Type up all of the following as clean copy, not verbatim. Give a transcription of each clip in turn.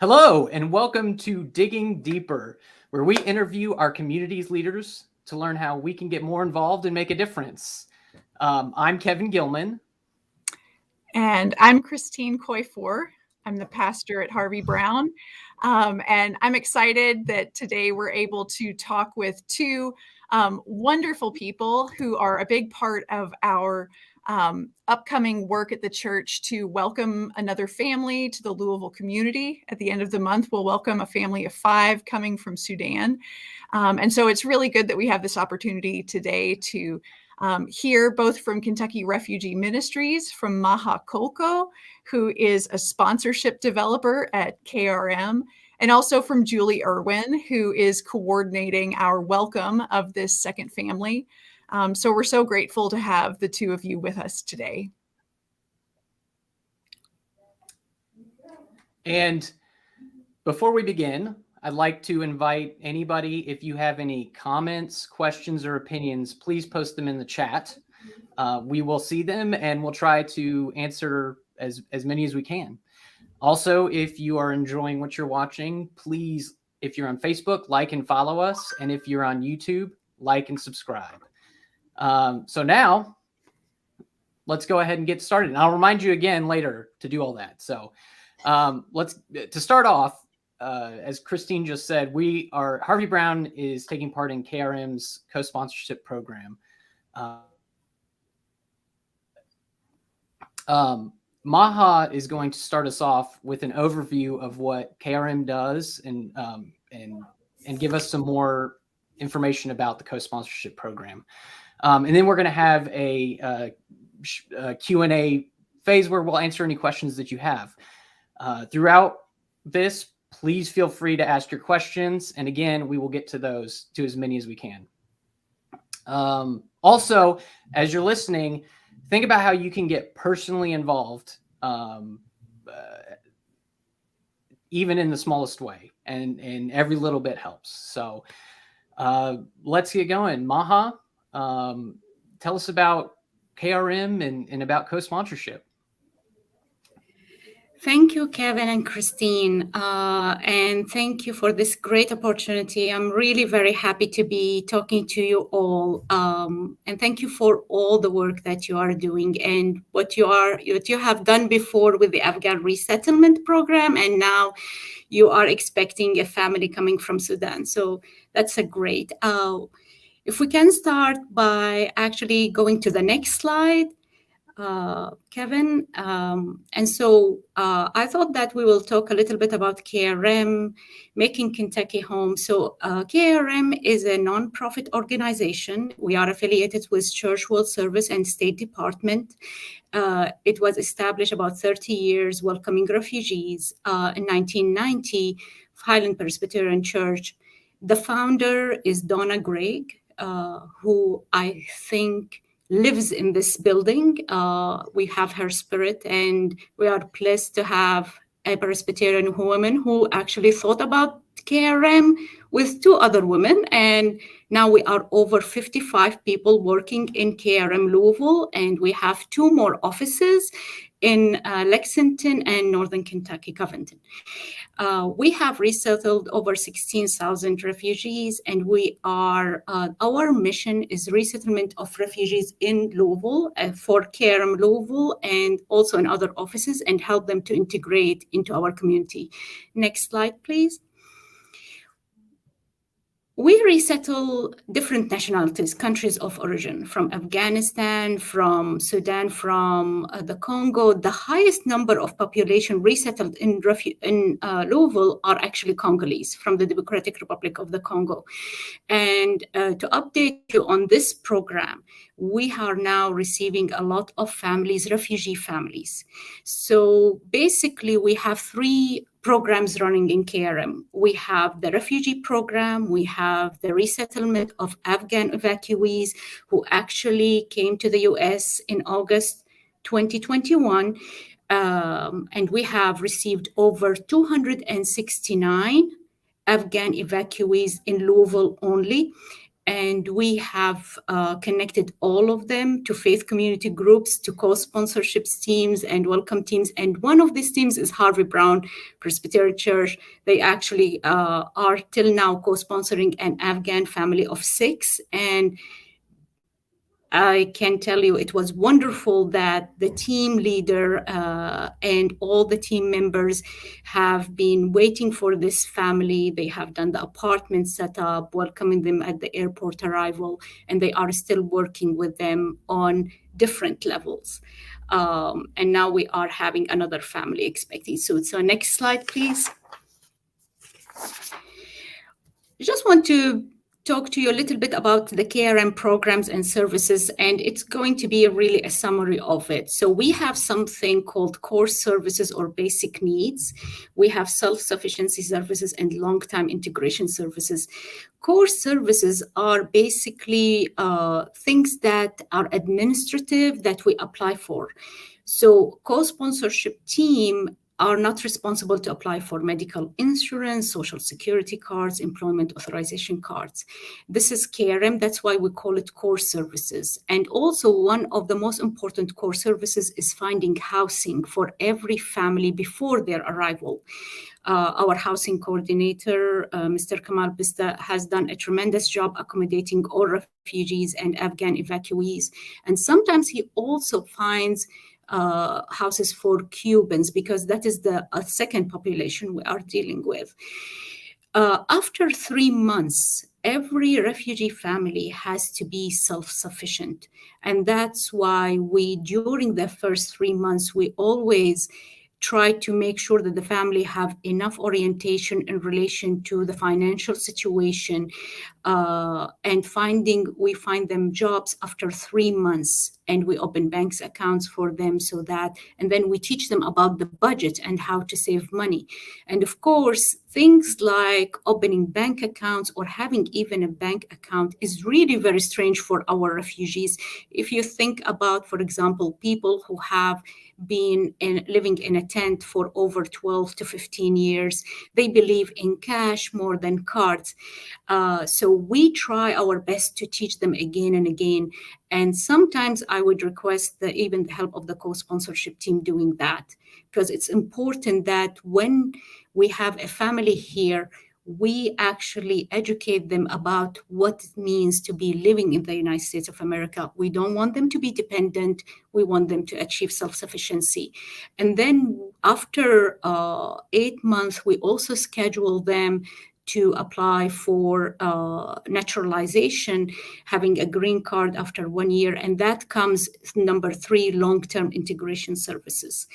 Hello, and welcome to Digging Deeper, where we interview our community's leaders to learn how we can get more involved and make a difference. I'm Kevin Gilman. And I'm Christine Coyfor. I'm the pastor at Harvey Brown. And I'm excited that today we're able to talk with two wonderful people who are a big part of our upcoming work at the church to welcome another family to the Louisville community. At the end of the month, we'll welcome a family of 5 coming from Sudan. And so it's really good that we have this opportunity today to hear both from Kentucky Refugee Ministries, from Maha Kolko, who is a sponsorship developer at KRM, and also from Julie Irwin, who is coordinating our welcome of this second family. So we're so grateful to have the two of you with us today. And before we begin, I'd like to invite anybody, if you have any comments, questions, or opinions, please post them in the chat. We will see them and we'll try to answer as many as we can. Also, if you are enjoying what you're watching, please, if you're on Facebook, like and follow us. And if you're on YouTube, like and subscribe. So now, let's go ahead and get started. And I'll remind you again later to do all that. So to start off, as Christine just said, Harvey Brown is taking part in KRM's co-sponsorship program. Maha is going to start us off with an overview of what KRM does and give us some more information about the co-sponsorship program. And then we're going to have a Q&A phase where we'll answer any questions that you have. Throughout this, please feel free to ask your questions. And again, we will get to those, to as many as we can. Also, as you're listening, think about how you can get personally involved, even in the smallest way, and every little bit helps. So let's get going. Maha, tell us about KRM and about co-sponsorship. Thank you, Kevin and Christine, and thank you for this great opportunity. I'm really very happy to be talking to you all, and thank you for all the work that you are doing and what you have done before with the Afghan resettlement program, and now you are expecting a family coming from Sudan. So that's a great. If we can start by actually going to the next slide. Kevin. And so I thought that we will talk a little bit about KRM, Making Kentucky Home. So KRM is a nonprofit organization. We are affiliated with Church World Service and State Department. It was established about 30 years welcoming refugees. In 1990, Highland Presbyterian Church. The founder is Donna Gregg, who I think lives in this building. We have her spirit, and we are blessed to have a Presbyterian woman who actually thought about KRM with 2 other women. And now we are over 55 people working in KRM Louisville, and we have 2 more offices in Lexington and Northern Kentucky, Covington. We have resettled over 16,000 refugees, and we are, our mission is resettlement of refugees in Louisville for KRM Louisville and also in other offices, and help them to integrate into our community. Next slide, please. We resettle different nationalities, countries of origin, from Afghanistan, from Sudan, from the Congo. The highest number of population resettled in Louisville are actually Congolese from the Democratic Republic of the Congo. And to update you on this program, we are now receiving a lot of families, refugee families. So basically, we have 3 programs running in KRM. We have the refugee program, we have the resettlement of Afghan evacuees who actually came to the US in August 2021. And we have received over 269 Afghan evacuees in Louisville only. And we have connected all of them to faith community groups, to co-sponsorships teams and welcome teams. And one of these teams is Harvey Brown Presbyterian Church. They actually are till now co-sponsoring an Afghan family of 6. And I can tell you it was wonderful that the team leader and all the team members have been waiting for this family. They have done the apartment setup, welcoming them at the airport arrival, and they are still working with them on different levels. And now we are having another family expecting soon. So next slide, please. I just want to talk to you a little bit about the KRM programs and services, and it's going to be really a summary of it. So we have something called core services or basic needs. We have self-sufficiency services and long-term integration services. Core services are basically things that are administrative that we apply for. So co-sponsorship team are not responsible to apply for medical insurance, social security cards, employment authorization cards. This is KRM, that's why we call it core services. And also one of the most important core services is finding housing for every family before their arrival. Our housing coordinator, Mr. Kamal Bista, has done a tremendous job accommodating all refugees and Afghan evacuees. And sometimes he also finds houses for Cubans, because that is the second population we are dealing with. After 3 months, every refugee family has to be self-sufficient. And that's why during the first 3 months, we always try to make sure that the family have enough orientation in relation to the financial situation, and we find them jobs after 3 months, and we open bank accounts for them and then we teach them about the budget and how to save money. And of course, things like opening bank accounts or having even a bank account is really very strange for our refugees. If you think about, for example, people who have been living in a tent for over 12 to 15 years, they believe in cash more than cards. So we try our best to teach them again and again. And sometimes I would request even the help of the co-sponsorship team doing that, because it's important that when we have a family here, we actually educate them about what it means to be living in the United States of America. We don't want them to be dependent. We want them to achieve self-sufficiency. And then after 8 months, we also schedule them to apply for naturalization, having a green card after 1 year. And that comes number 3, long-term integration services.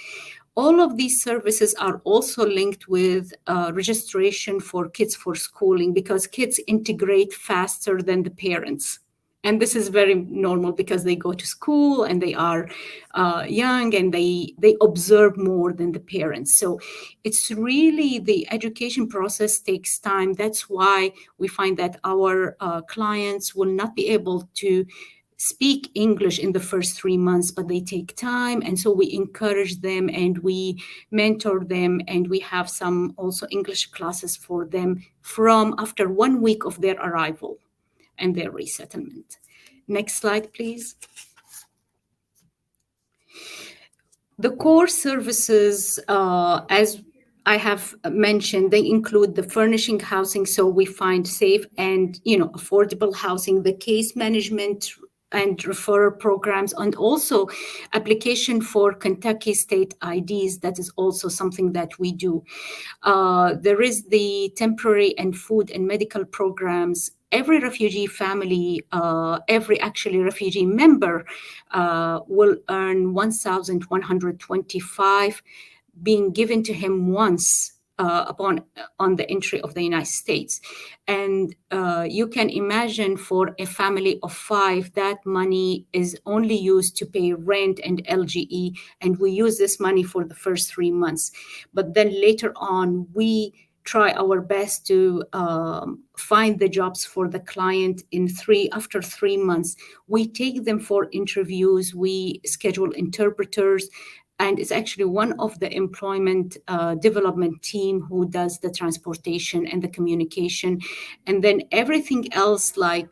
All of these services are also linked with registration for kids for schooling, because kids integrate faster than the parents. And this is very normal because they go to school and they are young and they observe more than the parents. So it's really, the education process takes time. That's why we find that our clients will not be able to speak English in the first 3 months, but they take time. And so we encourage them and we mentor them, and we have some also English classes for them from after 1 week of their arrival and their resettlement. Next slide, please. The core services, as I have mentioned, they include the furnishing housing, so we find safe and affordable housing, the case management and referral programs, and also application for Kentucky state IDs. That is also something that we do. There is the temporary and food and medical programs. Every refugee family, every refugee member will earn $1,125 being given to him once on the entry of the United States. And you can imagine for a family of 5, that money is only used to pay rent and LGE, and we use this money for the first 3 months. But then later on, we try our best to find the jobs for the client after 3 months. We take them for interviews, we schedule interpreters, and it's actually one of the employment development team who does the transportation and the communication. And then everything else, like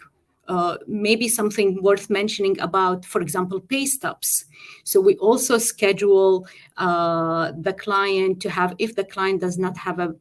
maybe something worth mentioning about, for example, pay stubs. So we also schedule the client to have, if the client does not have a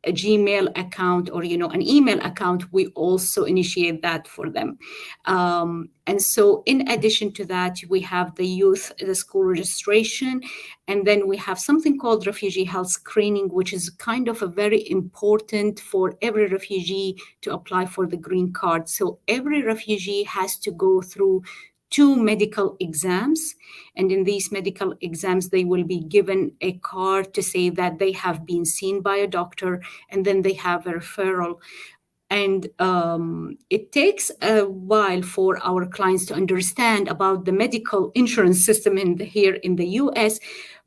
Gmail account or an email account, we also initiate that for them. And so in addition to that, we have the school registration, and then we have something called refugee health screening, which is kind of a very important for every refugee to apply for the green card. So every refugee has to go through 2 medical exams. And in these medical exams, they will be given a card to say that they have been seen by a doctor, and then they have a referral. And it takes a while for our clients to understand about the medical insurance system here in the US,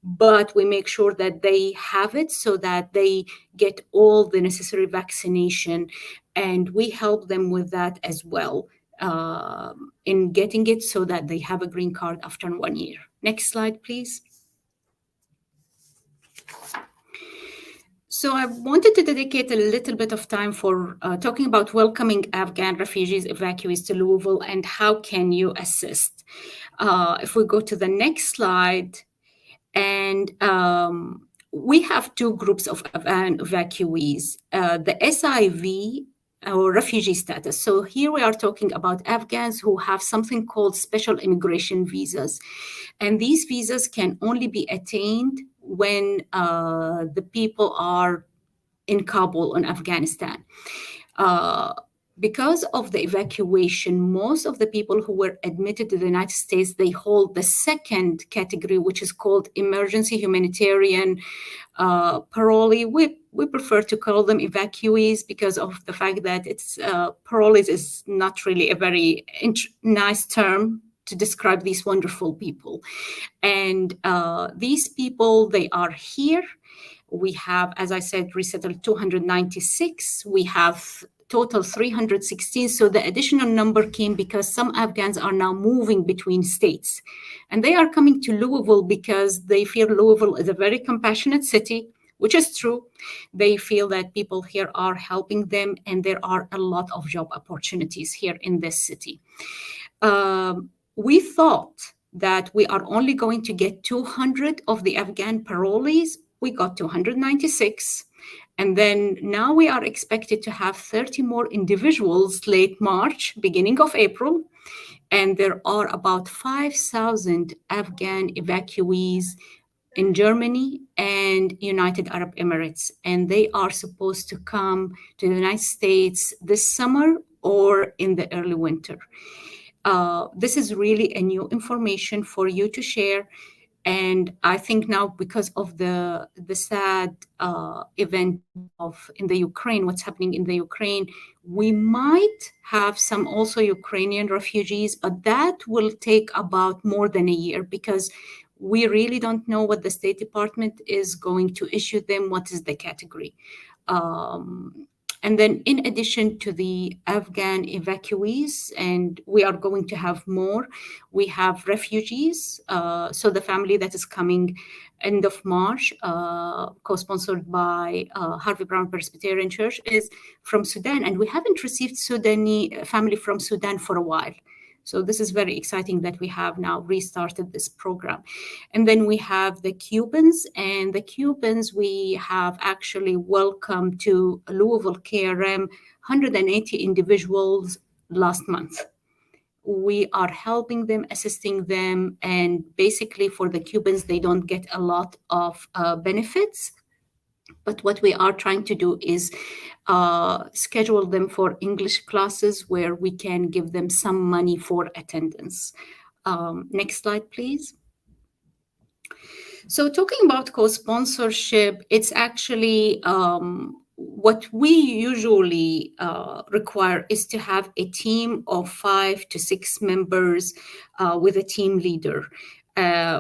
but we make sure that they have it so that they get all the necessary vaccination, and we help them with that as well. In getting it so that they have a green card after 1 year. Next slide, please. So I wanted to dedicate a little bit of time for talking about welcoming Afghan refugees, evacuees to Louisville, and how can you assist. If we go to the next slide, and we have 2 groups of Afghan evacuees, the SIV, or refugee status. So here we are talking about Afghans who have something called special immigration visas. And these visas can only be attained when the people are in Kabul in Afghanistan. Because of the evacuation, most of the people who were admitted to the United States, they hold the second category, which is called emergency humanitarian parolee. We prefer to call them evacuees because of the fact that it's parolees is not really a very nice term to describe these wonderful people. And these people, they are here. We have, as I said, resettled 296. We have total 316. So the additional number came because some Afghans are now moving between states. And they are coming to Louisville because they feel Louisville is a very compassionate city, which is true. They feel that people here are helping them, and there are a lot of job opportunities here in this city. We thought that we are only going to get 200 of the Afghan parolees. We got 296. And then now we are expected to have 30 more individuals late March, beginning of April. And there are about 5,000 Afghan evacuees in Germany and United Arab Emirates. And they are supposed to come to the United States this summer or in the early winter. This is really a new information for you to share. And I think now, because of the sad event in the Ukraine, what's happening in the Ukraine, we might have some also Ukrainian refugees, but that will take about more than a year because we really don't know what the State Department is going to issue them, what is the category. And then in addition to the Afghan evacuees, and we are going to have more, we have refugees. So the family that is coming end of March, co-sponsored by Harvey Brown Presbyterian Church, is from Sudan. And we haven't received Sudani family from Sudan for a while. So this is very exciting that we have now restarted this program. And then we have the Cubans, and the Cubans we have actually welcomed to Louisville KRM 180 individuals last month. We are helping them, assisting them, and basically for the Cubans, they don't get a lot of benefits. But what we are trying to do is schedule them for English classes where we can give them some money for attendance. Next slide, please. So talking about co-sponsorship, it's actually what we usually require is to have a team of 5 to 6 members with a team leader.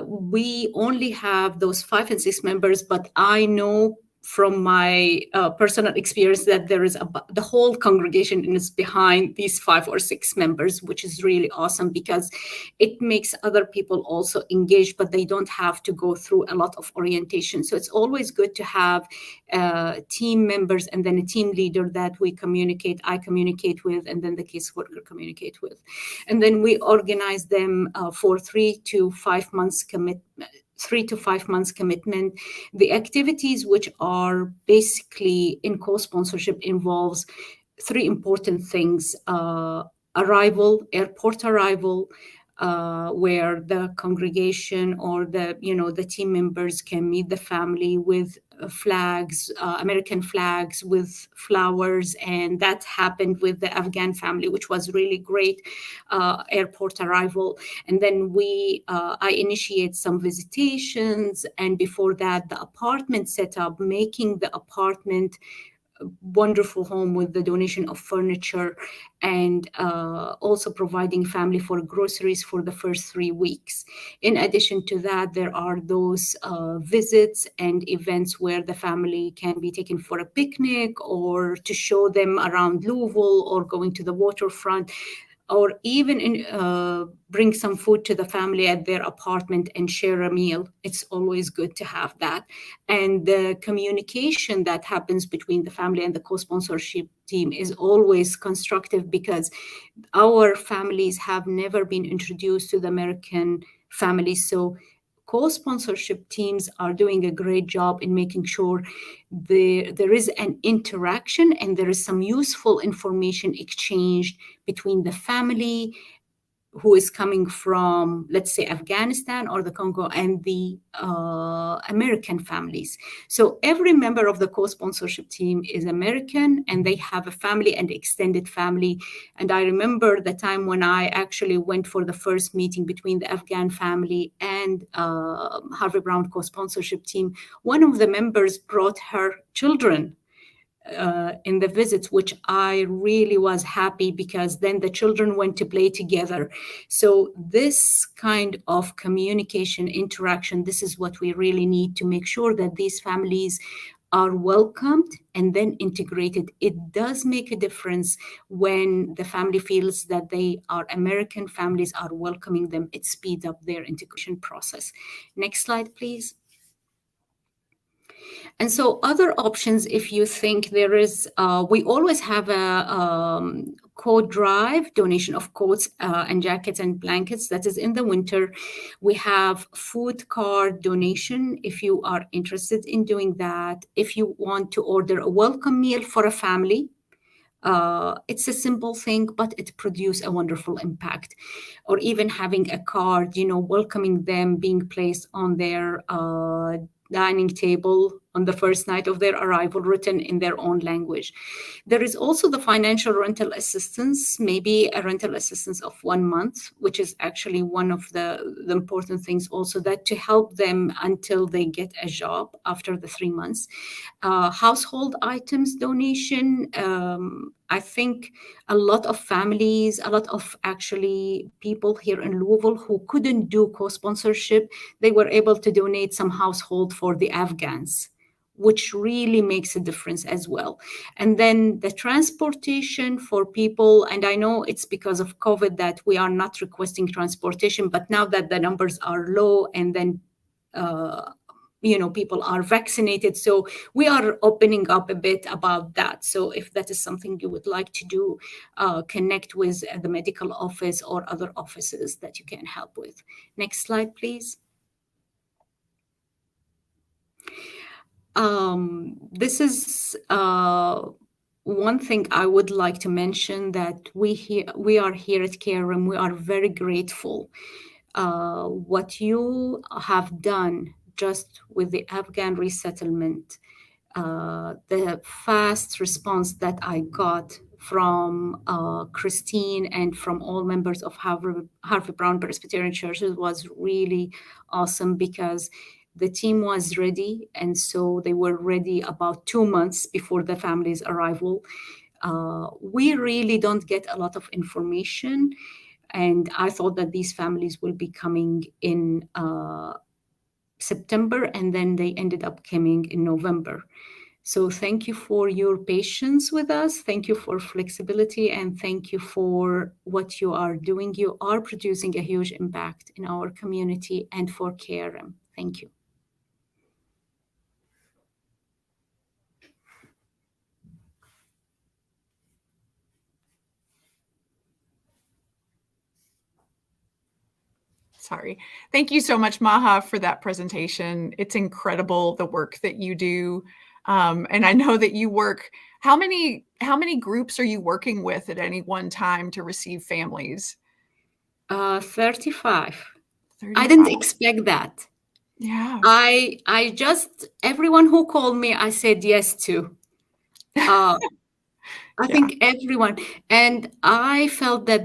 We only have those 5 and 6 members, but I know from my personal experience that there is the whole congregation is behind these 5 or 6 members, which is really awesome because it makes other people also engaged, but they don't have to go through a lot of orientation. So it's always good to have team members and then a team leader that I communicate with, and then the caseworker communicate with. And then we organize them for 3 to 5 months commitment. The activities which are basically in co-sponsorship involves 3 important things: airport arrival, where the congregation or the team members can meet the family with flags, American flags with flowers, and that happened with the Afghan family, which was really great. Airport arrival, and then I initiate some visitations, and before that, the apartment setup, making the apartment wonderful home with the donation of furniture, and also providing family for groceries for the first 3 weeks. In addition to that, there are those visits and events where the family can be taken for a picnic or to show them around Louisville or going to the waterfront, or even bring some food to the family at their apartment and share a meal. It's always good to have that. And the communication that happens between the family and the co-sponsorship team is always constructive because our families have never been introduced to the American families. So co-sponsorship teams are doing a great job in making sure there is an interaction and there is some useful information exchanged between the family who is coming from, let's say, Afghanistan or the Congo, and the American families. So every member of the co-sponsorship team is American, and they have a family and extended family. And I remember the time when I actually went for the first meeting between the Afghan family and Harvey Brown co-sponsorship team. One of the members brought her children in the visits, which I really was happy because then the children went to play together. So this kind of communication, interaction, this is what we really need to make sure that these families are welcomed and then integrated. It does make a difference when the family feels that they are American families are welcoming them. It speeds up their integration process. Next slide, please. And so other options, if you think there is, we always have a coat drive, donation of coats and jackets and blankets. That is in the winter. We have food card donation if you are interested in doing that. If you want to order a welcome meal for a family, it's a simple thing, but it produces a wonderful impact. Or even having a card, welcoming them, being placed on their dining table on the first night of their arrival, written in their own language. There is also the financial rental assistance, maybe a rental assistance of 1 month, which is actually one of the important things also, that to help them until they get a job after the 3 months. Household items donation. I think a lot of families, a lot of actually people here in Louisville who couldn't do co-sponsorship, they were able to donate some household for the Afghans, which really makes a difference as well. And then the transportation for people, and I know it's because of COVID that we are not requesting transportation, but now that the numbers are low and then people are vaccinated, so we are opening up a bit about that. So if that is something you would like to do, connect with the medical office or other offices that you can help with. Next slide, please. This is one thing I would like to mention, that we are here at KRM. We are very grateful what you have done just with the Afghan resettlement. The fast response that I got from Christine and from all members of Harvey Brown Presbyterian Churches was really awesome, because the team was ready, and so they were ready about 2 months before the family's arrival. We really don't get a lot of information, and I thought that these families will be coming in September, and then they ended up coming in November. So thank you for your patience with us. Thank you for flexibility, and thank you for what you are doing. You are producing a huge impact in our community and for KRM. Thank you. Sorry. Thank you so much, Maha, for that presentation. It's incredible the work that you do. And I know that you work, how many groups are you working with at any one time to receive families? 35. 35. I didn't expect that. Yeah. I just, everyone who called me, I said yes to. I think everyone. And I felt that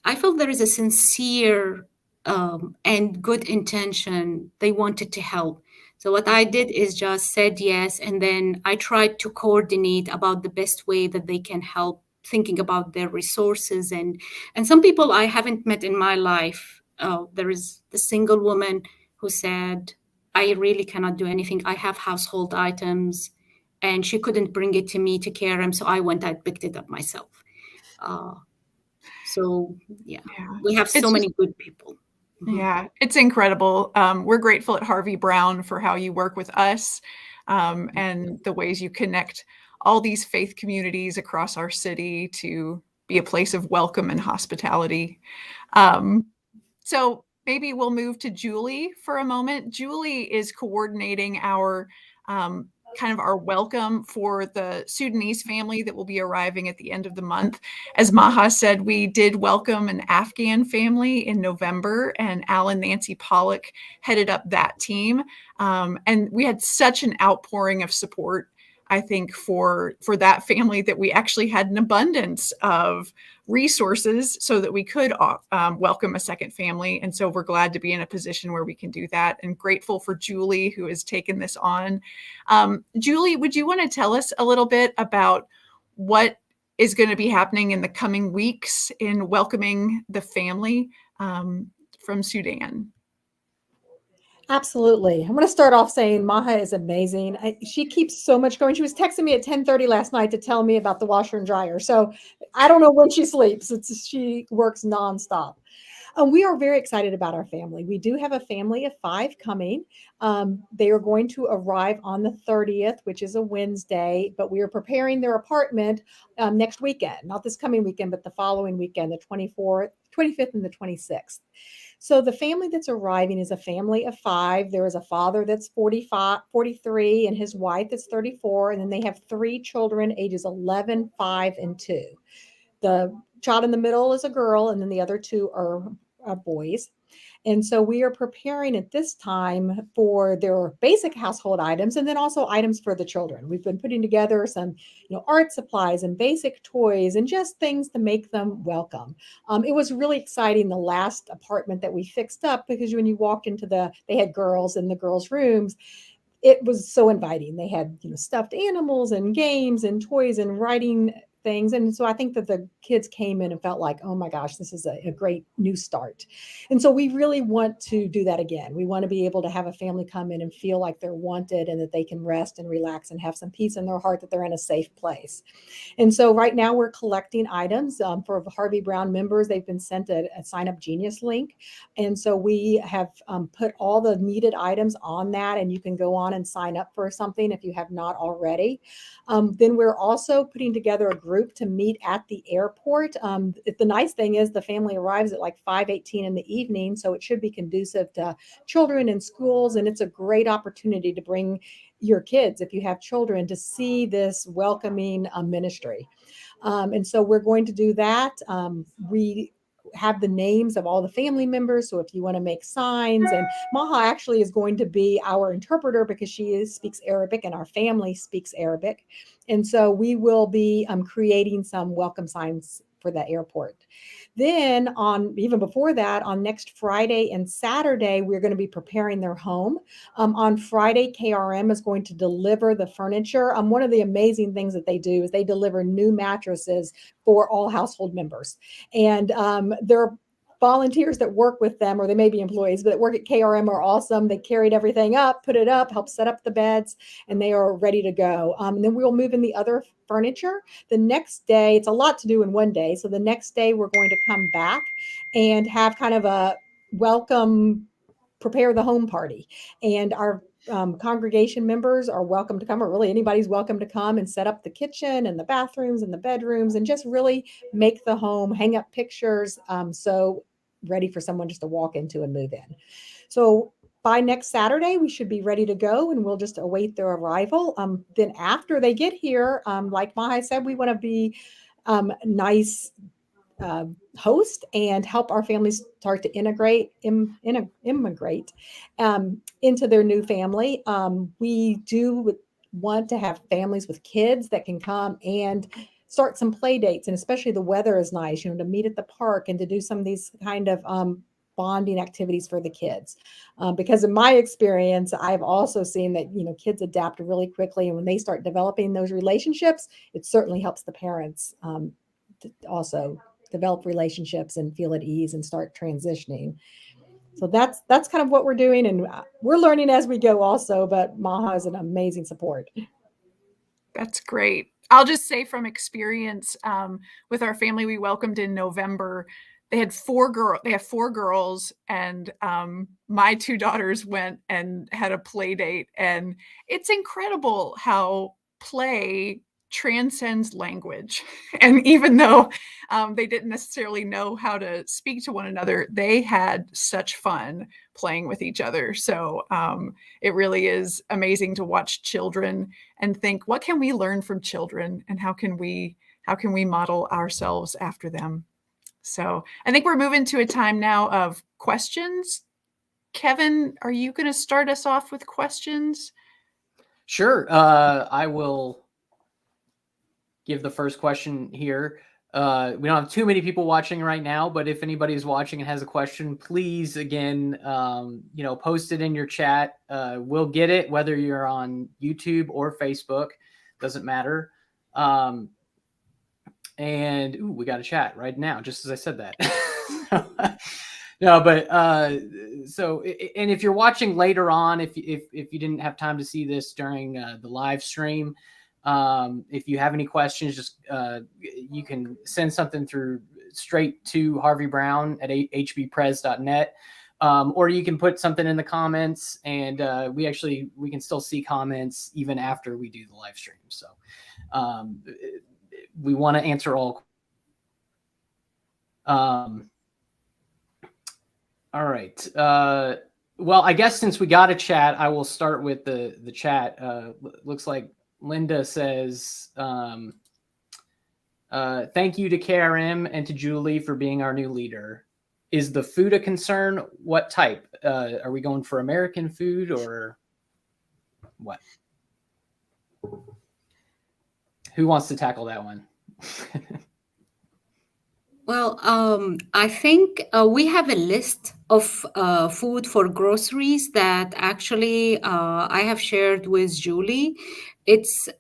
I felt there is a sincere and good intention. They wanted to help. So what I did is just said yes, and then I tried to coordinate about the best way that they can help, thinking about their resources and some people I haven't met in my life. There is the single woman who said, "I really cannot do anything. I have household items," and she couldn't bring it to me to KRM, so I picked it up myself. So yeah, we have so many good people. Yeah, it's incredible. We're grateful at Harvey Brown for how you work with us and the ways you connect all these faith communities across our city to be a place of welcome and hospitality. So maybe we'll move to Julie for a moment. Julie is coordinating our kind of our welcome for the Sudanese family that will be arriving at the end of the month. As Maha said, we did welcome an Afghan family in November, and Alan Nancy Pollock headed up that team. And we had such an outpouring of support, I think, for that family, that we actually had an abundance of resources so that we could welcome a second family. And so we're glad to be in a position where we can do that, and grateful for Julie, who has taken this on. Julie, would you want to tell us a little bit about what is going to be happening in the coming weeks in welcoming the family from Sudan? Absolutely. I'm going to start off saying Maha is amazing. She keeps so much going. She was texting me at 10:30 last night to tell me about the washer and dryer. So I don't know when she sleeps. She works nonstop. We are very excited about our family. We do have a family of 5 coming. They are going to arrive on the 30th, which is a Wednesday, but we are preparing their apartment next weekend, not this coming weekend, but the following weekend, the 24th, 25th, and the 26th. So the family that's arriving is a family of 5. There is a father that's 43, and his wife that's 34. And then they have 3 children, ages 11, 5, and 2. The child in the middle is a girl, and then the other 2 are boys. And so we are preparing at this time for their basic household items, and then also items for the children. We've been putting together some, art supplies and basic toys and just things to make them welcome. It was really exciting, the last apartment that we fixed up, because when you walked into they had girls in the girls' rooms. It was so inviting. They had, stuffed animals and games and toys and writing things. And so I think that the kids came in and felt like, oh my gosh, this is a great new start. And so we really want to do that again. We want to be able to have a family come in and feel like they're wanted, and that they can rest and relax and have some peace in their heart, that they're in a safe place. And so right now we're collecting items for Harvey Brown members. They've been sent a Sign Up Genius link. And so we have put all the needed items on that, and you can go on and sign up for something if you have not already. Then we're also putting together a group to meet at the airport. The nice thing is the family arrives at like 5:18 in the evening, so it should be conducive to children in schools, and it's a great opportunity to bring your kids, if you have children, to see this welcoming ministry. And so we're going to do that. We have the names of all the family members, so if you want to make signs, and Maha actually is going to be our interpreter, because she speaks Arabic and our family speaks Arabic. And so we will be creating some welcome signs for the airport. Then even before that, on next Friday and Saturday, we're going to be preparing their home. On Friday, KRM is going to deliver the furniture. One of the amazing things that they do is they deliver new mattresses for all household members. And they're volunteers that work with them, or they may be employees, but that work at KRM are awesome. They carried everything up, put it up, helped set up the beds, and they are ready to go. And then we'll move in the other furniture. The next day, it's a lot to do in one day. So the next day we're going to come back and have kind of a welcome, prepare the home party. And our congregation members are welcome to come, or really anybody's welcome to come and set up the kitchen and the bathrooms and the bedrooms and just really make the home, hang up pictures. So ready for someone just to walk into and move in. So by next Saturday, we should be ready to go, and we'll just await their arrival. Then after they get here, like Maha said, we want to be nice host and help our families start to immigrate into their new family. We do want to have families with kids that can come and start some play dates, and especially the weather is nice, to meet at the park and to do some of these kind of bonding activities for the kids. Because in my experience, I've also seen that, kids adapt really quickly, and when they start developing those relationships, it certainly helps the parents to also develop relationships and feel at ease and start transitioning. So that's kind of what we're doing, and we're learning as we go also, but Maha is an amazing support. That's great. I'll just say from experience, with our family we welcomed in November, they have four girls, and my two daughters went and had a play date, and it's incredible how play transcends language. And even though they didn't necessarily know how to speak to one another, they had such fun playing with each other. So it really is amazing to watch children and think, what can we learn from children, and how can we model ourselves after them? So I think we're moving to a time now of questions. Kevin, are you going to start us off with questions? Sure. I will give the first question here. We don't have too many people watching right now, but if anybody's watching and has a question, please, again, post it in your chat. We'll get it, whether you're on YouTube or Facebook, doesn't matter. And we got a chat right now, just as I said that. No, but so, and if you're watching later on, if you didn't have time to see this during the live stream, if you have any questions, just you can send something through straight to Harvey Brown at hbpres.net, or you can put something in the comments, and we can still see comments even after we do the live stream. So we want to answer all. All right. Well, I guess since we got a chat, I will start with the chat. Looks like Linda says, thank you to KRM and to Julie for being our new leader. Is the food a concern? What type? Are we going for American food or what? Who wants to tackle that one? Well, I think we have a list of food for groceries that actually I have shared with Julie. It's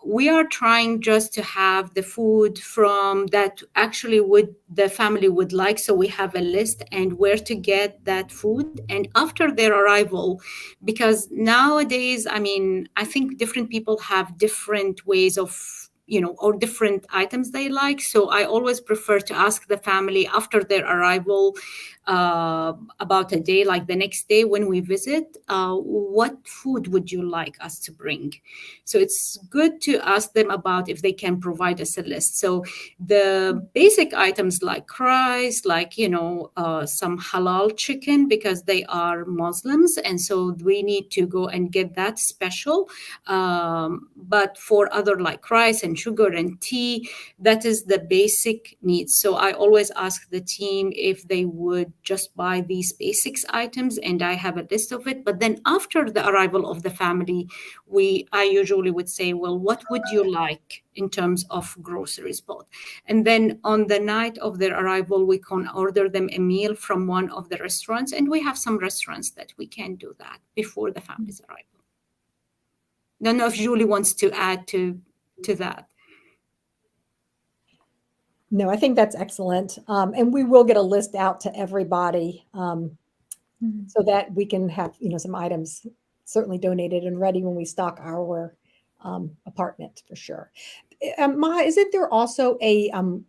we are trying just to have the food from that actually the family would like. So we have a list and where to get that food. And after their arrival, because nowadays, I mean, I think different people have different ways of or different items they like. So I always prefer to ask the family after their arrival about a day, like the next day when we visit, what food would you like us to bring? So it's good to ask them about if they can provide us a list. So the basic items like rice, like, some halal chicken, because they are Muslims. And so we need to go and get that special. But for other like rice and sugar and tea, that is the basic needs. So I always ask the team if they would just buy these basics items, and I have a list of it. But then after the arrival of the family, I usually would say, well, what would you like in terms of groceries both? And then on the night of their arrival, we can order them a meal from one of the restaurants, and we have some restaurants that we can do that before the family's arrival. Don't know if Julie wants to add to that. No, I think that's excellent. And we will get a list out to everybody so that we can have, some items certainly donated and ready when we stock our apartment for sure. Maha, isn't there also a food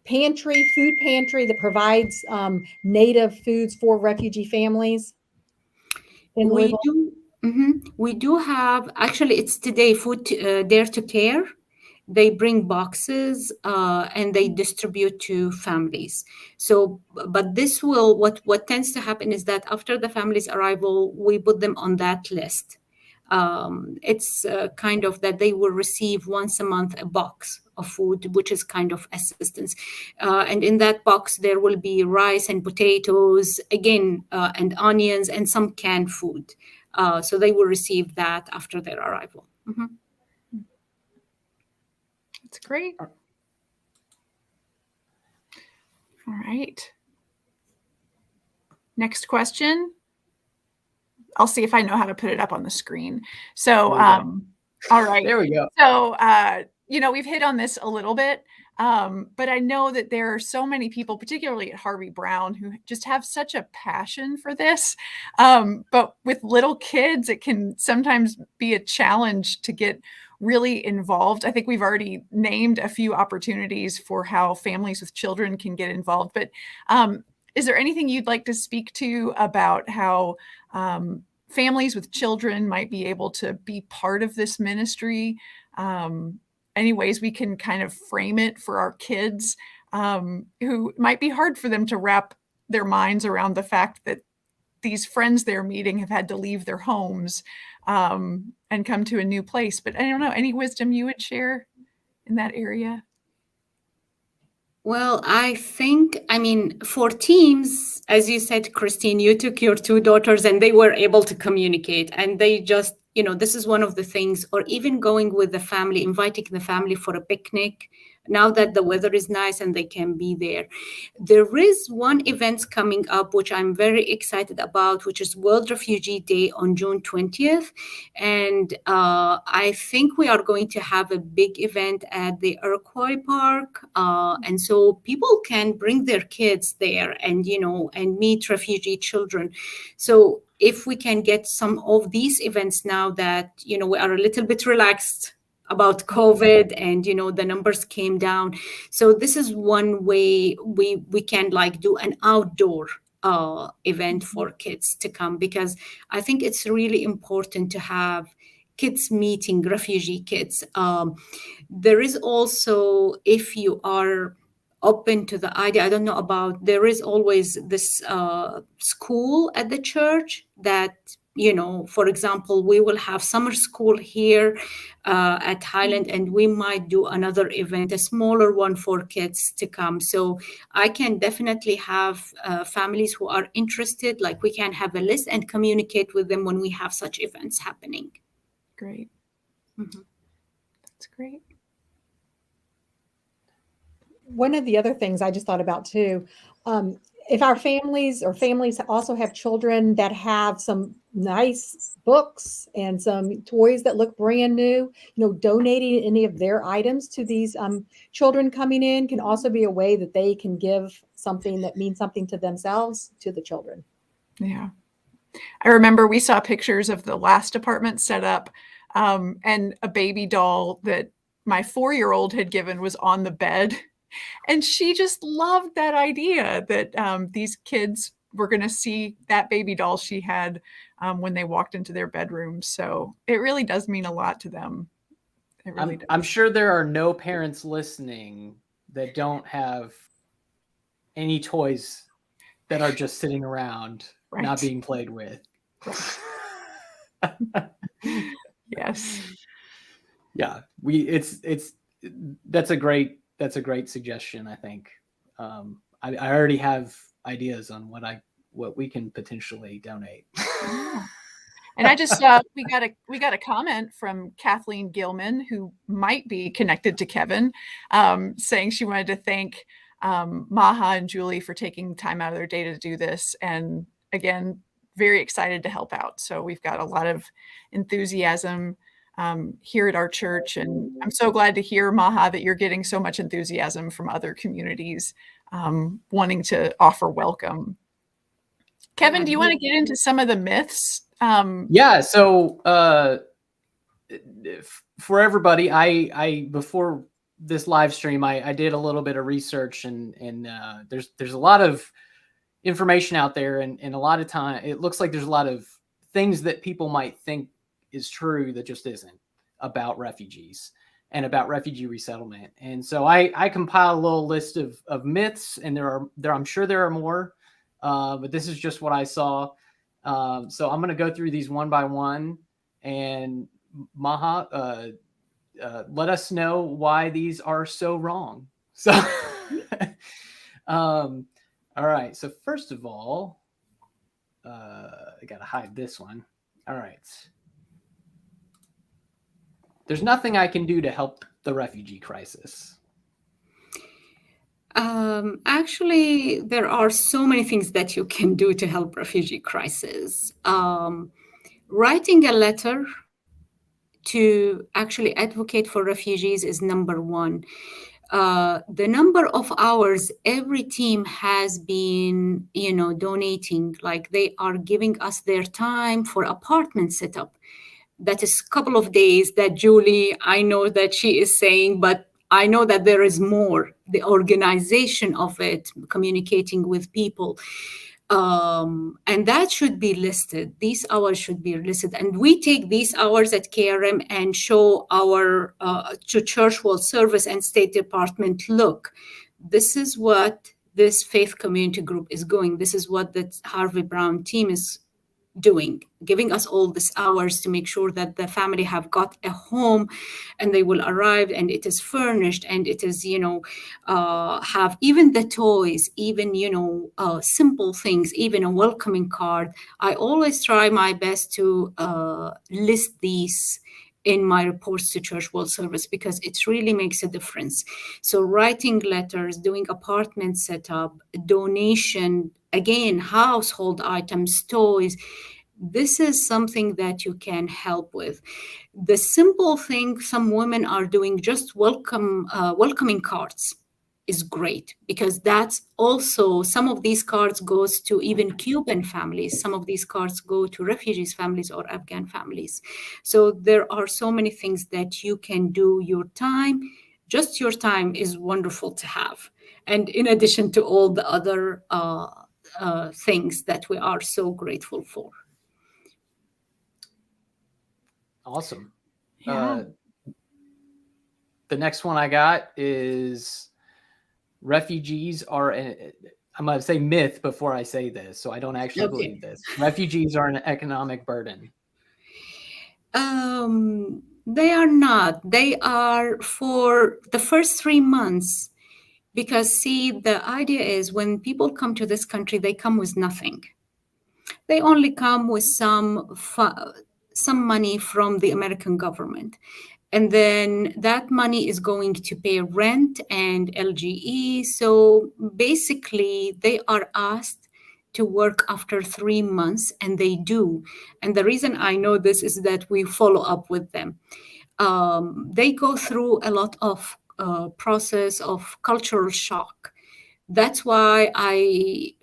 pantry that provides native foods for refugee families in We Louisville? do. We do have, actually, it's today Food Dare to Care. They bring boxes and they distribute to families. So, but this will, what tends to happen is that after the family's arrival, we put them on that list. It's kind of that they will receive once a month a box of food, which is kind of assistance. And in that box, there will be rice and potatoes, again, and onions and some canned food. So they will receive that after their arrival. That's great. All right. Next question. I'll see if I know how to put it up on the screen. So, all right. There we go. So, we've hit on this a little bit, but I know that there are so many people, particularly at Harvey Brown, who just have such a passion for this. But with little kids, it can sometimes be a challenge to get really involved. I think we've already named a few opportunities for how families with children can get involved, but is there anything you'd like to speak to about how families with children might be able to be part of this ministry? Any ways we can kind of frame it for our kids who might be hard for them to wrap their minds around the fact that these friends they're meeting have had to leave their homes and come to a new place. But I don't know, any wisdom you would share in that area? Well, I mean, for teams, as you said, Christine, you took your two daughters and they were able to communicate, and they just, this is one of the things, or even going with the family, inviting the family for a picnic, now that the weather is nice and they can be there. There is one event coming up, which I'm very excited about, which is World Refugee Day on June 20th. And I think we are going to have a big event at the Iroquois Park. And so people can bring their kids there and, and meet refugee children. So if we can get some of these events now that, we are a little bit relaxed about COVID and, the numbers came down. So this is one way we can do an outdoor event for kids to come, because I think it's really important to have kids meeting refugee kids. There is also, if you are open to the idea, I don't know about, there is always this school at the church that, for example, we will have summer school here at Highland, and we might do another event, a smaller one for kids to come. So I can definitely have families who are interested, we can have a list and communicate with them when we have such events happening. Great. That's great. One of the other things I just thought about too, if our families also have children that have some nice books and some toys that look brand new, donating any of their items to these children coming in can also be a way that they can give something that means something to themselves to the children. Yeah. I remember we saw pictures of the last apartment set up and a baby doll that my 4-year-old had given was on the bed. And she just loved that idea that these kids were going to see that baby doll she had when they walked into their bedroom. So it really does mean a lot to them. It really does. I'm sure there are no parents listening that don't have any toys that are just sitting around, Right. not being played with. Yes. Yeah, that's a great suggestion. I think I already have ideas on what we can potentially donate. Yeah. And I just saw we got a comment from Kathleen Gilman, who might be connected to Kevin, saying she wanted to thank Maha and Julie for taking time out of their day to do this, and again, very excited to help out. So we've got a lot of enthusiasm here at our church. And I'm so glad to hear, Maha, that you're getting so much enthusiasm from other communities wanting to offer welcome. Kevin, do you want to get into some of the myths? Yeah. So for everybody, I before this live stream, I did a little bit of research, and there's a lot of information out there, and a lot of time it looks like there's a lot of things that people might think is true that just isn't about refugees and about refugee resettlement. And so I compiled a little list of myths, and I'm sure there are more, but this is just what I saw. So I'm going to go through these one by one, and Maha, let us know why these are so wrong. So, all right. So first of all, I got to hide this one. All right. There's nothing I can do to help the refugee crisis. Actually, there are so many things that you can do to help refugee crisis. Writing a letter to actually advocate for refugees is number one. The number of hours every team has been, donating, like they are giving us their time for apartment setup. That is a couple of days that Julie, I know that she is saying, but I know that there is more. The organization of it, communicating with people. And that should be listed. These hours should be listed. And we take these hours at KRM and show our to Church World Service and State Department, look, this is what this faith community group is going. This is what the Harvey Brown team is doing, giving us all these hours to make sure that the family have got a home and they will arrive and it is furnished and it is, have even the toys, even, simple things, even a welcoming card. I always try my best to list these in my reports to Church World Service because it really makes a difference. So writing letters, doing apartment setup, donation, again, household items, toys, this is something that you can help with. The simple thing some women are doing, just welcoming cards, is great because that's also, some of these cards goes to even Cuban families. Some of these cards go to refugees families or Afghan families. So there are so many things that you can do. Your time, just your time is wonderful to have. And in addition to all the other things that we are so grateful for. Awesome. Yeah. The next one I got is refugees are, I'm going to say myth before I say this, so I don't actually believe this. Refugees are an economic burden. They are not. They are for the first 3 months. Because see, the idea is when people come to this country, they come with nothing. They only come with some money from the American government. And then that money is going to pay rent and LGE. So basically, they are asked to work after 3 months, and they do. And the reason I know this is that we follow up with them. They go through a lot of process of cultural shock. That's why I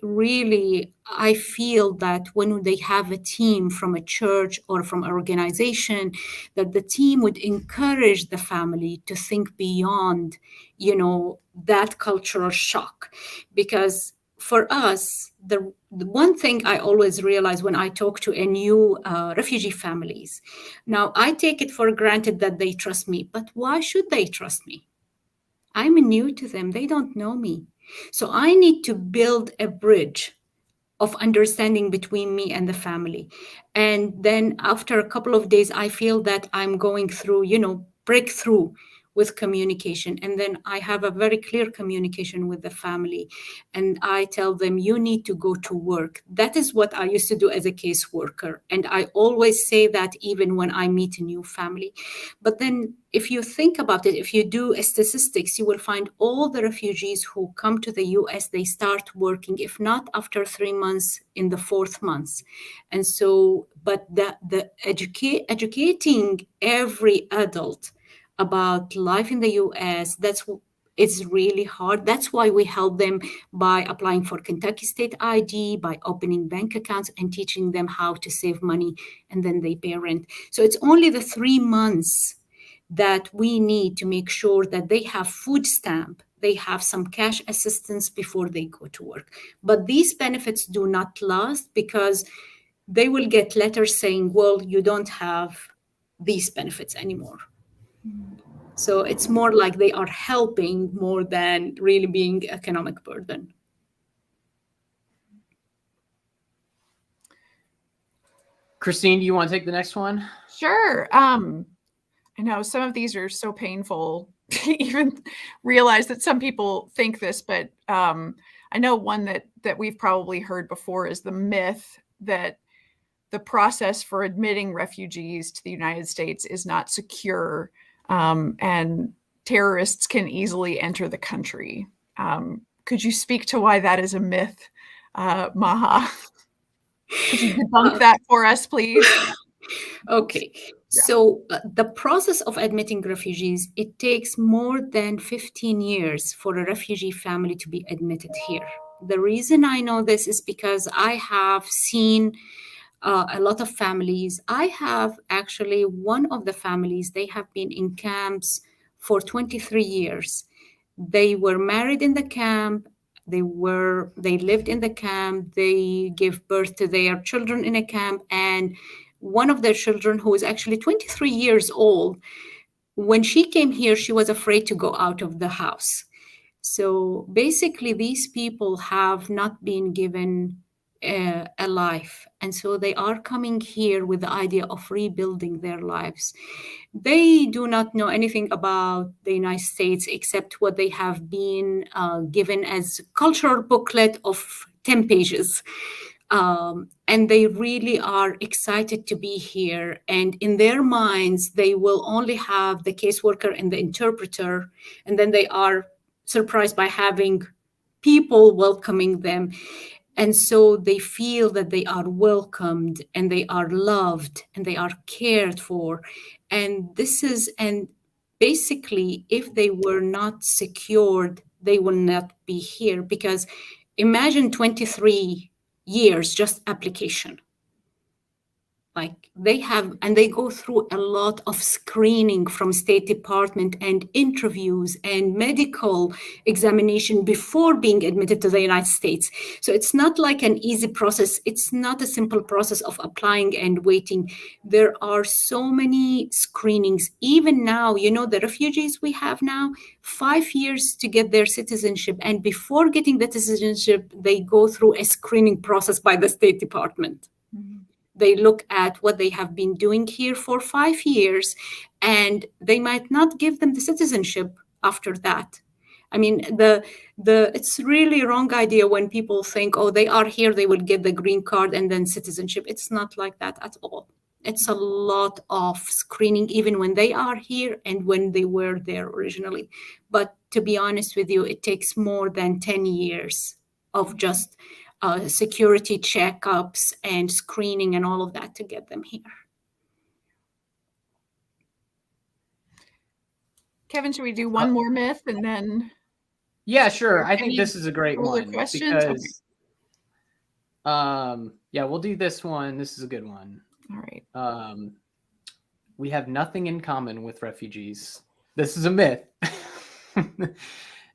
feel that when they have a team from a church or from an organization, that the team would encourage the family to think beyond, that cultural shock. Because for us, the one thing I always realize when I talk to a new refugee families, now I take it for granted that they trust me, but why should they trust me? I'm new to them. They don't know me. So I need to build a bridge of understanding between me and the family. And then after a couple of days, I feel that I'm going through, breakthrough with communication. And then I have a very clear communication with the family. And I tell them, you need to go to work. That is what I used to do as a caseworker. And I always say that even when I meet a new family. But then if you think about it, if you do statistics, you will find all the refugees who come to the US, they start working, if not after 3 months, in the 4th month. And so, but educating every adult about life in the US, it's really hard. That's why we help them by applying for Kentucky State ID, by opening bank accounts and teaching them how to save money, and then they pay rent. So it's only the 3 months that we need to make sure that they have food stamp, they have some cash assistance before they go to work. But these benefits do not last, because they will get letters saying, well, you don't have these benefits anymore. So it's more like they are helping more than really being economic burden. Christine, do you want to take the next one? Sure. I know some of these are so painful to even realize that some people think this, but I know one that we've probably heard before is the myth that the process for admitting refugees to the United States is not secure, and terrorists can easily enter the country. Could you speak to why that is a myth, Maha? Could you debunk that for us, please? Okay. Yeah. So the process of admitting refugees, it takes more than 15 years for a refugee family to be admitted here. The reason I know this is because I have seen a lot of families. I have actually one of the families, they have been in camps for 23 years. They were married in the camp. They lived in the camp. They gave birth to their children in a camp. And one of their children, who is actually 23 years old, when she came here, she was afraid to go out of the house. So basically, these people have not been given a life. And so they are coming here with the idea of rebuilding their lives. They do not know anything about the United States except what they have been given as cultural booklet of 10 pages. And they really are excited to be here. And in their minds, they will only have the caseworker and the interpreter. And then they are surprised by having people welcoming them. And so they feel that they are welcomed and they are loved and they are cared for. And basically, if they were not secured, they will not be here. Because imagine 23 years just application. Like they go through a lot of screening from State Department and interviews and medical examination before being admitted to the United States. So it's not like an easy process. It's not a simple process of applying and waiting. There are so many screenings. Even now, the refugees we have now, 5 years to get their citizenship. And before getting the citizenship, they go through a screening process by the State Department. Mm-hmm. They look at what they have been doing here for 5 years, and they might not give them the citizenship after that. I mean, it's really a wrong idea when people think, oh, they are here, they will get the green card and then citizenship. It's not like that at all. It's a lot of screening, even when they are here and when they were there originally. But to be honest with you, it takes more than 10 years of just security checkups and screening and all of that to get them here. Kevin, should we do one more myth and then? Yeah, sure. I think this is a great one questions? Because, yeah, we'll do this one. This is a good one. All right. We have nothing in common with refugees. This is a myth. And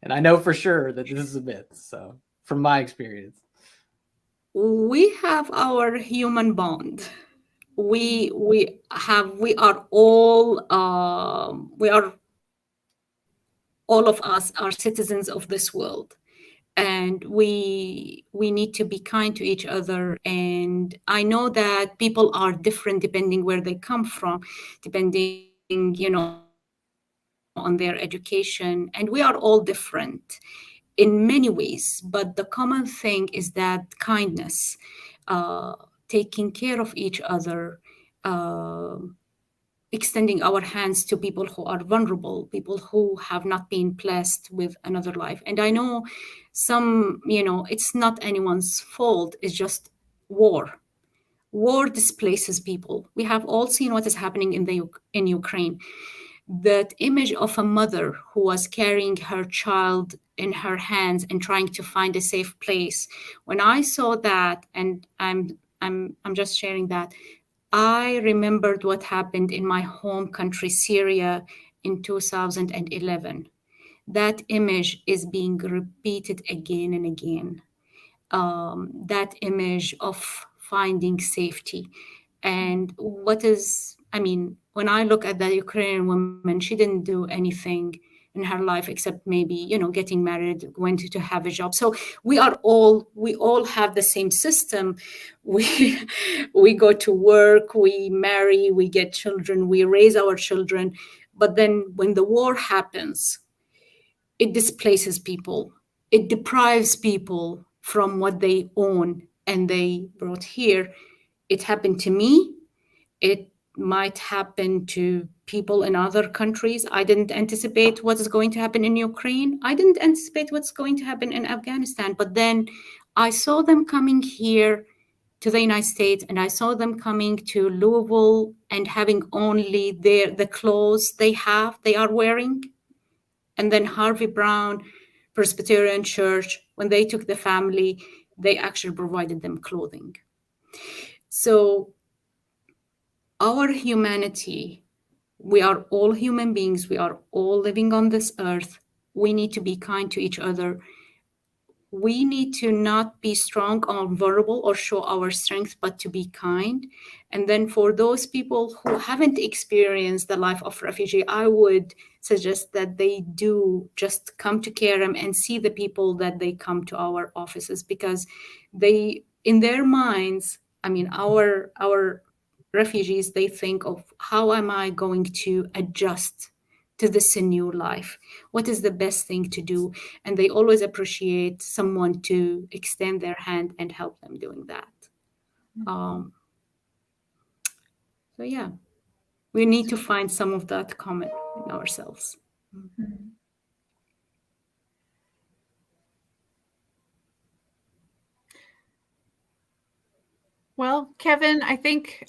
I know for sure that this is a myth. So from my experience. We have our human bond. We are all of us are citizens of this world, and we need to be kind to each other. And I know that people are different depending where they come from, depending, on their education. And we are all different in many ways, but the common thing is that kindness, taking care of each other, extending our hands to people who are vulnerable, people who have not been blessed with another life. And I know some, it's not anyone's fault, it's just war. War displaces people. We have all seen what is happening in Ukraine. That image of a mother who was carrying her child in her hands and trying to find a safe place. When I saw that, and I'm just sharing that, I remembered what happened in my home country, Syria, in 2011. That image is being repeated again and again. That image of finding safety. And when I look at the Ukrainian woman, she didn't do anything in her life except maybe, getting married, going to have a job. So we all have the same system. We go to work, we marry, we get children, we raise our children. But then when the war happens, it displaces people. It deprives people from what they own and they brought here. It happened to me. It might happen to people in other countries. I didn't anticipate what is going to happen in Ukraine. I didn't anticipate what's going to happen in Afghanistan. But then I saw them coming here to the United States, and I saw them coming to Louisville and having only the clothes they are wearing. And then Harvey Brown Presbyterian Church, when they took the family, they actually provided them clothing. So our humanity, we are all human beings. We are all living on this earth. We need to be kind to each other. We need to not be strong or vulnerable or show our strength, but to be kind. And then for those people who haven't experienced the life of refugee, I would suggest that they do just come to KRM and see the people that they come to our offices, because they, in their minds, our refugees, they think of, how am I going to adjust to this new life? What is the best thing to do? And they always appreciate someone to extend their hand and help them doing that. So yeah, we need to find some of that common in ourselves. Well, Kevin, I think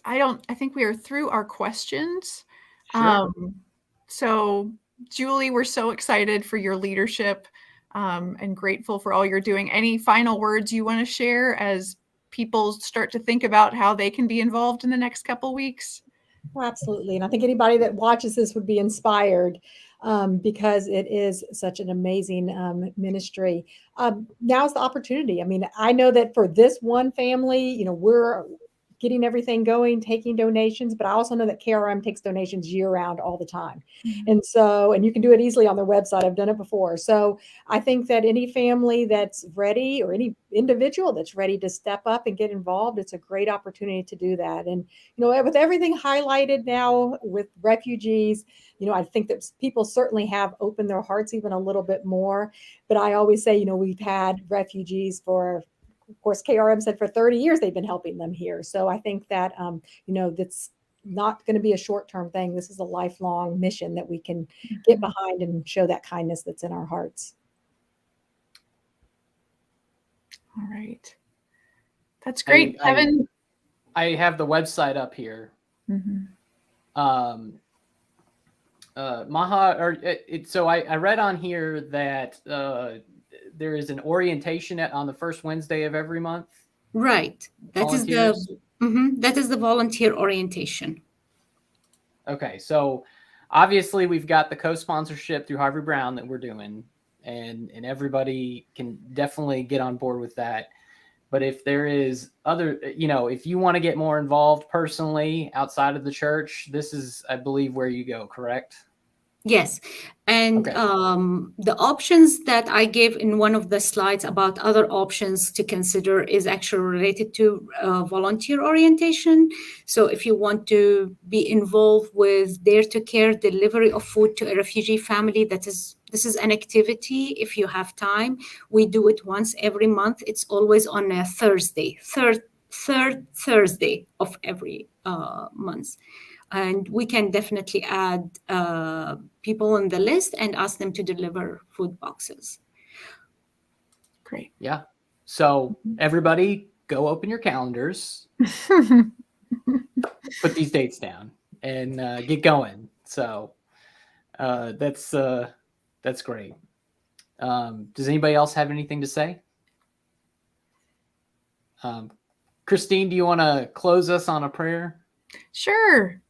we are through our questions. Sure. So Julie, we're so excited for your leadership and grateful for all you're doing. Any final words you want to share as people start to think about how they can be involved in the next couple weeks? Well, absolutely. And I think anybody that watches this would be inspired because it is such an amazing ministry. Now's the opportunity. I know that for this one family, we're getting everything going, taking donations, but I also know that KRM takes donations year round all the time. And you can do it easily on their website. I've done it before. So I think that any family that's ready, or any individual that's ready to step up and get involved, it's a great opportunity to do that. And, with everything highlighted now with refugees, I think that people certainly have opened their hearts even a little bit more. But I always say, we've had refugees for, of course, KRM said for 30 years they've been helping them here. So I think that, that's not going to be a short-term thing. This is a lifelong mission that we can get behind and show that kindness that's in our hearts. All right. That's great, Kevin. I have the website up here. Maha, so I read on here that there is an orientation on the first Wednesday of every month. Right. That is the volunteer orientation. Okay. So obviously we've got the co-sponsorship through Harvey Brown that we're doing, and everybody can definitely get on board with that. But if there is other, if you want to get more involved personally outside of the church, this is, I believe, where you go, correct? Yes. And Okay. the options that I gave in one of the slides about other options to consider is actually related to volunteer orientation. So if you want to be involved with Dare to Care delivery of food to a refugee family, this is an activity if you have time. We do it once every month. It's always on a Thursday, third Thursday of every month. And we can definitely add people on the list and ask them to deliver food boxes. Great. Yeah. So everybody go open your calendars, put these dates down, and get going. So that's great. Does anybody else have anything to say? Christine, do you want to close us on a prayer? Sure.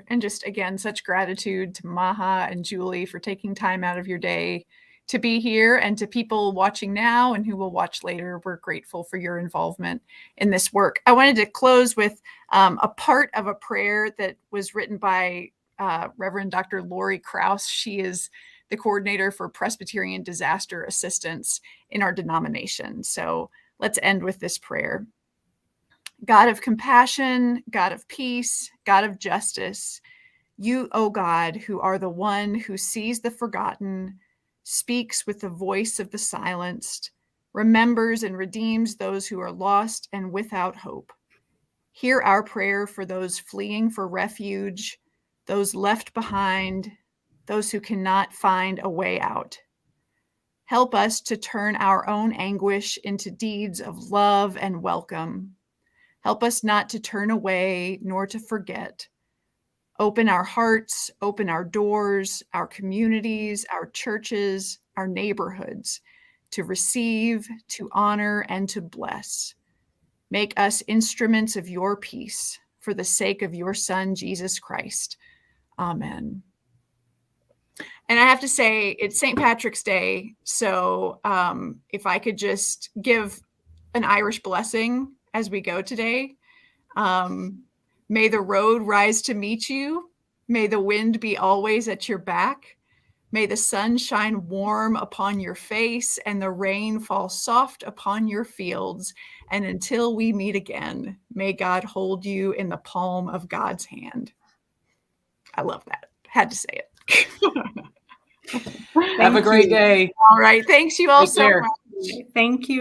And just again, such gratitude to Maha and Julie for taking time out of your day to be here, and to people watching now and who will watch later. We're grateful for your involvement in this work. I wanted to close with a part of a prayer that was written by Reverend Dr. Lori Krause. She is the coordinator for Presbyterian disaster assistance in our denomination. So let's end with this prayer. God of compassion, God of peace, God of justice, you, O God, who are the one who sees the forgotten, speaks with the voice of the silenced, remembers and redeems those who are lost and without hope. Hear our prayer for those fleeing for refuge, those left behind, those who cannot find a way out. Help us to turn our own anguish into deeds of love and welcome. Help us not to turn away nor to forget. Open our hearts, open our doors, our communities, our churches, our neighborhoods to receive, to honor, and to bless. Make us instruments of your peace for the sake of your Son, Jesus Christ. Amen. And I have to say, it's St. Patrick's Day. So if I could just give an Irish blessing as we go today. May the road rise to meet you. May the wind be always at your back. May the sun shine warm upon your face and the rain fall soft upon your fields. And until we meet again, may God hold you in the palm of God's hand. I love that. Had to say it. Have a great day. All right. Thanks you all Take so care. much. Thank you.